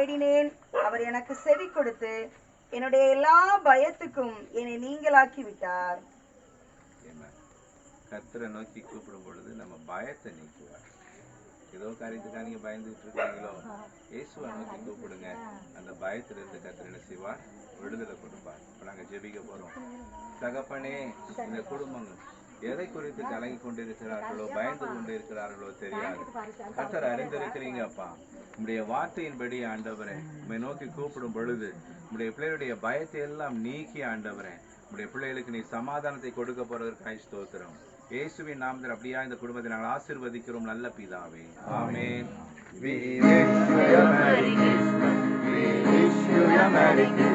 தேடினேன், அவர் எனக்கு செவி கொடுத்து என்னுடைய எல்லா பயத்துக்கும் என்னை நீங்களாக்கி விட்டார். கர்த்தரை நோக்கி கூப்பிடும் பொழுது நம்ம பயத்தை நீக்குவார். ஏதோ காரியத்துக்காக நீங்க பயந்துட்டு இருக்கீங்களோ, இயேசுவை நோக்கி கூப்பிடுங்க. அந்த பயத்துல இருந்து கர்த்தர் என்ன செய்வார்? விடுதலை கொடுப்பார். இப்ப நாங்க ஜெபிக்க போறோம். தகப்பனே, இந்த குடும்பங்கள் எதை குறித்து கலங்கி கொண்டிருக்கிறார்களோ, பயந்து கொண்டிருக்கிறார்களோ தெரியாது. கர்த்தர் அறிந்திருக்கிறீங்க அப்பா. உங்களுடைய வார்த்தையின்படி ஆண்டவரே, உண்மை நோக்கி கூப்பிடும் பொழுது உங்களுடைய பிள்ளைகளுடைய பயத்தை எல்லாம் நீக்கி ஆண்டவரே, உங்களுடைய பிள்ளைகளுக்கு நீ சமாதானத்தை கொடுக்க போறதற்காக ஸ்தோத்திரம். இயேசுவின் நாமத்தில் அப்படியா இந்த குடும்பத்தை நாங்கள் ஆசீர்வதிக்கிறோம் நல்ல பிதாவே. ஆமென். We wish you a Merry Christmas. We wish you a Merry Christmas.